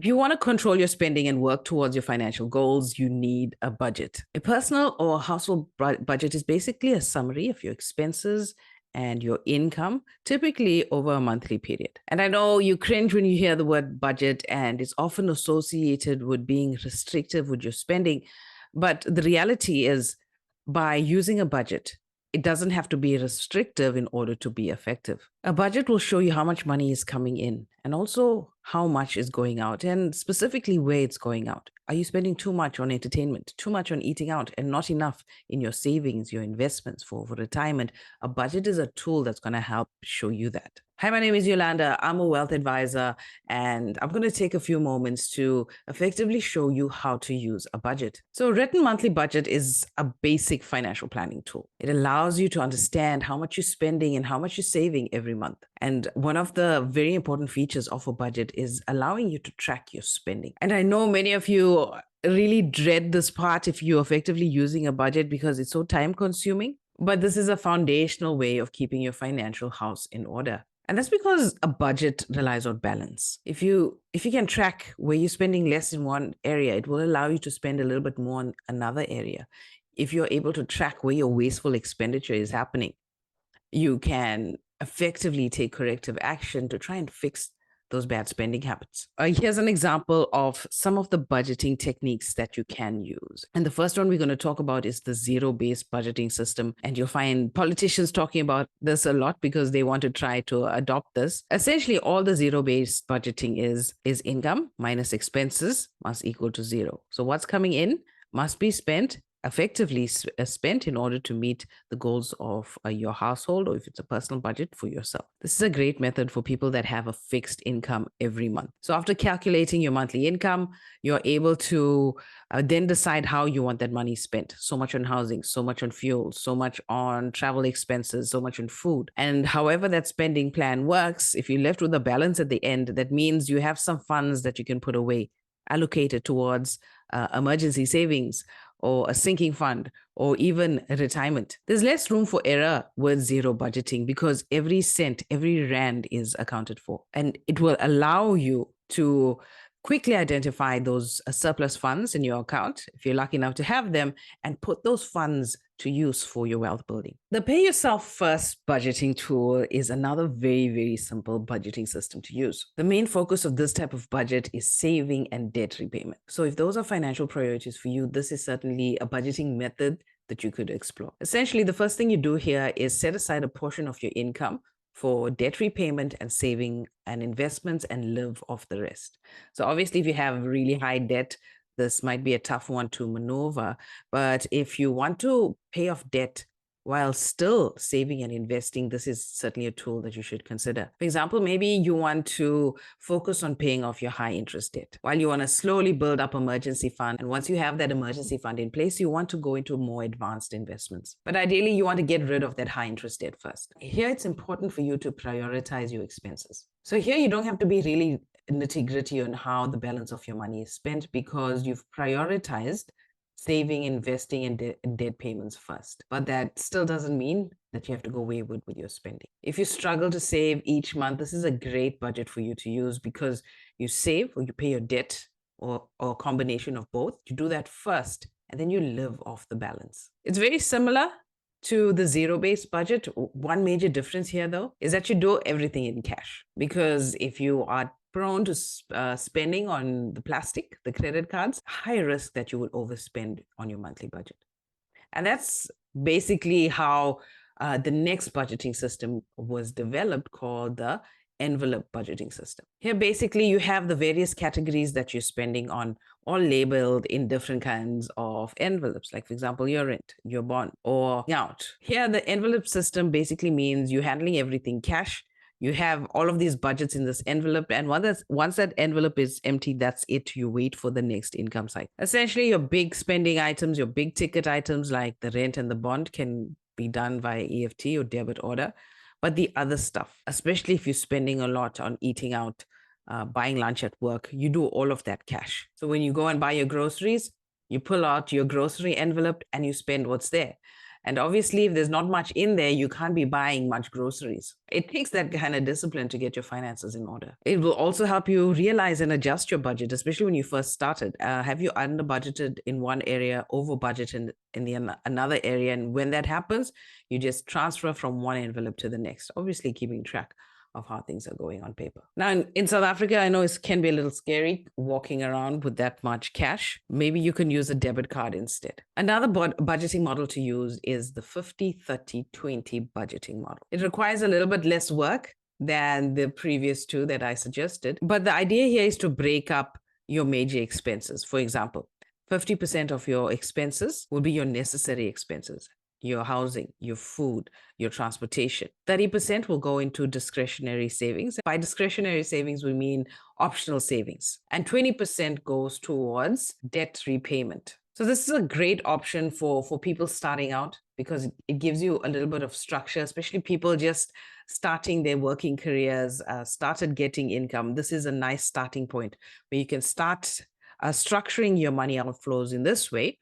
If you want to control your spending and work towards your financial goals, you need a budget. A personal or household budget is basically a summary of your expenses and your income, typically over a monthly period. And I know you cringe when you hear the word budget, and it's often associated with being restrictive with your spending. But the reality is, by using a budget, it doesn't have to be restrictive in order to be effective. A budget will show you how much money is coming in and also how much is going out, and specifically where it's going out. Are you spending too much on entertainment, too much on eating out, and not enough in your savings, your investments for retirement? A budget is a tool that's going to help show you that. Hi, my name is Yolanda. I'm a wealth advisor, and I'm going to take a few moments to effectively show you how to use a budget. So, a written monthly budget is a basic financial planning tool. It allows you to understand how much you're spending and how much you're saving every month. And one of the very important features of a budget is allowing you to track your spending. And I know many of you really dread this part if you're effectively using a budget because it's so time consuming. But this is a foundational way of keeping your financial house in order. And that's because a budget relies on balance. If you can track where you're spending less in one area, it will allow you to spend a little bit more in another area. If you're able to track where your wasteful expenditure is happening, you can effectively take corrective action to try and fix those bad spending habits. Here's an example of some of the budgeting techniques that you can use. And the first one we're going to talk about is the zero-based budgeting system. And you'll find politicians talking about this a lot because they want to try to adopt this. Essentially, all the zero-based budgeting is income minus expenses must equal to zero. So what's coming in must be spent effectively spent in order to meet the goals of your household, or if it's a personal budget for yourself. This is a great method for people that have a fixed income every month. So after calculating your monthly income, you're able to then decide how you want that money spent. So much on housing, so much on fuel, so much on travel expenses, so much on food. And however that spending plan works, if you're left with a balance at the end, that means you have some funds that you can put away, allocated towards emergency savings, or a sinking fund, or even retirement. There's less room for error with zero budgeting because every cent, every rand is accounted for. And it will allow you to quickly identify those surplus funds in your account, if you're lucky enough to have them, and put those funds to use for your wealth building. The Pay Yourself First budgeting tool is another very, very simple budgeting system to use. The main focus of this type of budget is saving and debt repayment. So if those are financial priorities for you, this is certainly a budgeting method that you could explore. Essentially, the first thing you do here is set aside a portion of your income for debt repayment and saving and investments, and live off the rest. So obviously, if you have really high debt, this might be a tough one to maneuver. But if you want to pay off debt while still saving and investing, this is certainly a tool that you should consider. For example, maybe you want to focus on paying off your high interest debt while you want to slowly build up emergency fund. And once you have that emergency fund in place, you want to go into more advanced investments. But ideally, you want to get rid of that high interest debt first. Here, it's important for you to prioritize your expenses. So here, you don't have to be really nitty-gritty on how the balance of your money is spent because you've prioritized saving, investing, and debt payments first. But that still doesn't mean that you have to go wayward with your spending. If you struggle to save each month, this is a great budget for you to use because you save or you pay your debt, or a combination of both. You do that first and then you live off the balance. It's very similar to the zero-based budget. One major difference here, though, is that you do everything in cash, because if you are prone to spending on the plastic, the credit cards, high risk that you will overspend on your monthly budget. And that's basically how the next budgeting system was developed, called the envelope budgeting system. Here, basically, you have the various categories that you're spending on, all labeled in different kinds of envelopes, like, for example, your rent, your bond, or out. Here, the envelope system basically means you're handling everything cash. You have all of these budgets in this envelope, and once that envelope is empty, that's it. You wait for the next income cycle. Essentially, your big spending items, your big ticket items like the rent and the bond, can be done via EFT or debit order. But the other stuff, especially if you're spending a lot on eating out, buying lunch at work, you do all of that cash. So when you go and buy your groceries, you pull out your grocery envelope and you spend what's there. And obviously, if there's not much in there, you can't be buying much groceries. It takes that kind of discipline to get your finances in order. It will also help you realize and adjust your budget, especially when you first started. Have you under budgeted in one area, over budgeted in the another area? And when that happens, you just transfer from one envelope to the next, obviously keeping track of how things are going on paper. Now, in South Africa, I know it can be a little scary walking around with that much cash. Maybe you can use a debit card instead. Another budgeting model to use is the 50-30-20 budgeting model. It requires a little bit less work than the previous two that I suggested. But the idea here is to break up your major expenses. For example, 50% of your expenses will be your necessary expenses, your housing, your food, your transportation. 30% will go into discretionary savings. By discretionary savings, we mean optional savings. And 20% goes towards debt repayment. So this is a great option for people starting out because it gives you a little bit of structure, especially people just starting their working careers, started getting income. This is a nice starting point where you can start structuring your money outflows in this way.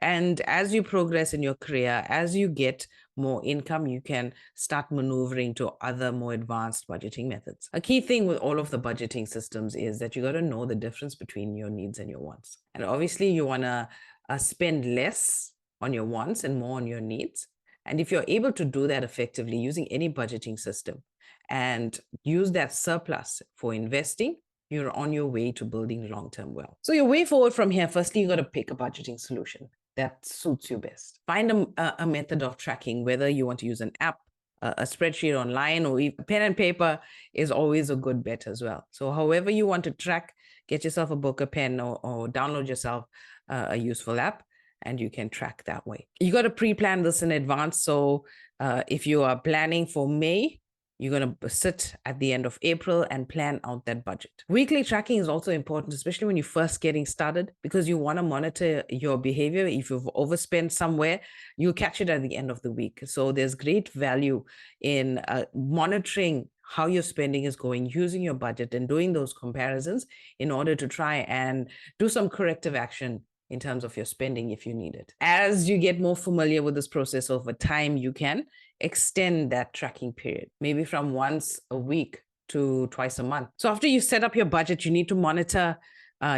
And as you progress in your career, as you get more income, you can start maneuvering to other more advanced budgeting methods. A key thing with all of the budgeting systems is that you got to know the difference between your needs and your wants. And obviously, you want to spend less on your wants and more on your needs. And if you're able to do that effectively using any budgeting system and use that surplus for investing, you're on your way to building long-term wealth. So your way forward from here, firstly, you got to pick a budgeting solution that suits you best. Find a method of tracking, whether you want to use an app, a spreadsheet online, or even pen and paper is always a good bet as well. So however you want to track, get yourself a book, a pen, or download yourself a useful app, and you can track that way. You got to pre-plan this in advance. So if you are planning for May, you're going to sit at the end of April and plan out that budget. Weekly tracking is also important, especially when you're first getting started, because you want to monitor your behavior. If you've overspent somewhere, you'll catch it at the end of the week. So there's great value in monitoring how your spending is going, using your budget and doing those comparisons in order to try and do some corrective action in terms of your spending if you need it. As you get more familiar with this process over time, you can extend that tracking period, maybe from once a week to twice a month. So after you set up your budget, you need to monitor.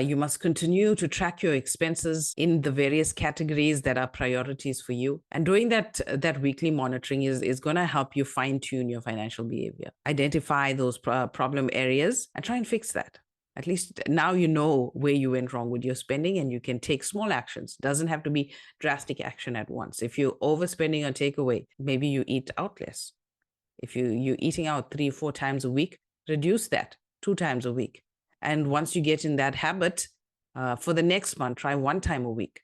You must continue to track your expenses in the various categories that are priorities for you. And doing that weekly monitoring is going to help you fine-tune your financial behavior, identify those problem areas, and try and fix that. At least now you know where you went wrong with your spending and you can take small actions. Doesn't have to be drastic action at once. If you're overspending on takeaway, maybe you eat out less. If you're eating out 3-4 times a week, reduce that 2 times a week. And once you get in that habit, for the next month, try 1 time a week.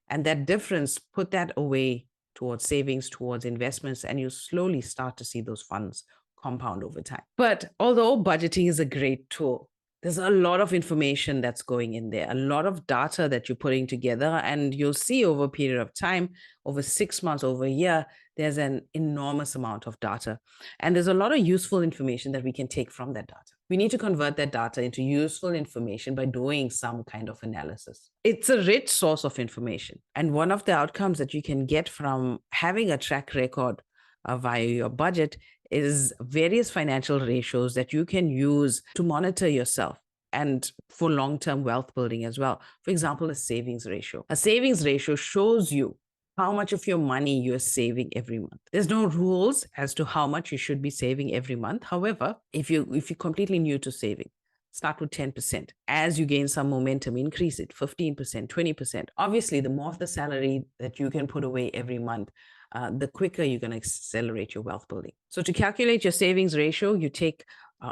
And that difference, put that away towards savings, towards investments, and you slowly start to see those funds compound over time. But although budgeting is a great tool, there's a lot of information that's going in there, a lot of data that you're putting together, and you'll see over a period of time, over 6 months, over a year, there's an enormous amount of data. And there's a lot of useful information that we can take from that data. We need to convert that data into useful information by doing some kind of analysis. It's a rich source of information. And one of the outcomes that you can get from having a track record via your budget is various financial ratios that you can use to monitor yourself and for long-term wealth building as well. For example, a savings ratio. A savings ratio shows you how much of your money you're saving every month. There's no rules as to how much you should be saving every month. However, if you're completely new to saving, start with 10%. As you gain some momentum, increase it 15%, 20%. Obviously, the more of the salary that you can put away every month, the quicker you're going to accelerate your wealth building. So to calculate your savings ratio, you take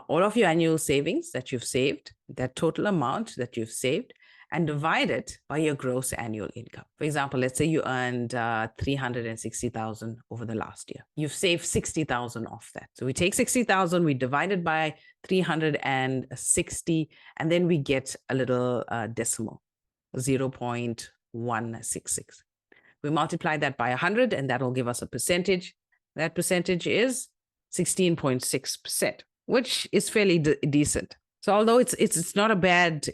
all of your annual savings that you've saved, that total amount that you've saved, and divide it by your gross annual income. For example, let's say you earned 360,000 over the last year. You've saved 60,000 off that. So we take 60,000, we divide it by 360, and then we get a little decimal, 0.166. We multiply that by 100, and that'll give us a percentage. That percentage is 16.6%, which is fairly decent. So although it's not a bad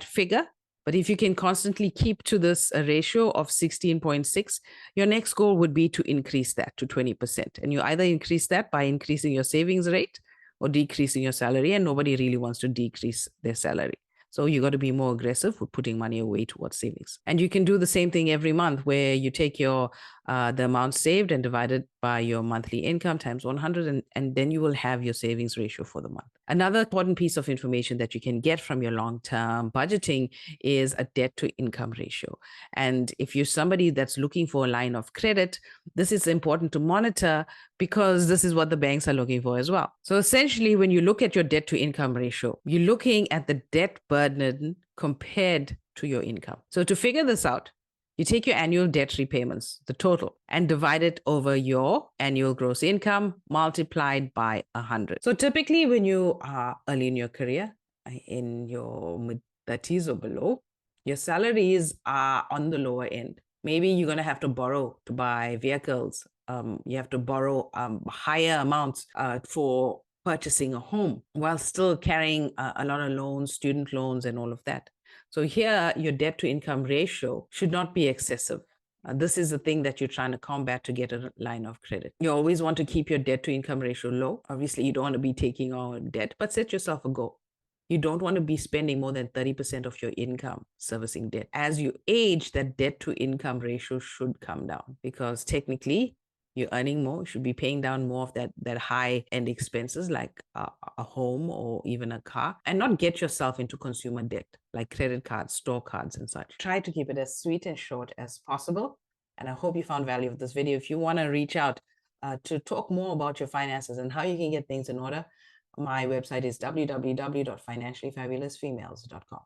figure, But if you can constantly keep to this ratio of 16.6, your next goal would be to increase that to 20%. And you either increase that by increasing your savings rate or decreasing your salary, and nobody really wants to decrease their salary. So you got to be more aggressive with putting money away towards savings. And you can do the same thing every month, where you take your the amount saved and divide it by your monthly income times 100, and then you will have your savings ratio for the month. Another important piece of information that you can get from your long-term budgeting is a debt to income ratio. And if you're somebody that's looking for a line of credit, this is important to monitor, because this is what the banks are looking for as well. So essentially, when you look at your debt to income ratio, you're looking at the debt burden compared to your income. So to figure this out, you take your annual debt repayments, the total, and divide it over your annual gross income multiplied by 100. So typically when you are early in your career, in your mid-30s or below, your salaries are on the lower end. Maybe you're going to have to borrow to buy vehicles. You have to borrow higher amounts for purchasing a home, while still carrying a lot of loans, student loans, and all of that. So here, your debt to income ratio should not be excessive. This is the thing that you're trying to combat to get a line of credit. You always want to keep your debt to income ratio low. Obviously, you don't want to be taking on debt, but set yourself a goal. You don't want to be spending more than 30% of your income servicing debt. As you age, that debt to income ratio should come down, because technically you're earning more, you should be paying down more of that high-end expenses like a home or even a car, and not get yourself into consumer debt like credit cards, store cards, and such. Try to keep it as sweet and short as possible. And I hope you found value of this video. If you want to reach out to talk more about your finances and how you can get things in order, my website is www.financiallyfabulousfemales.com.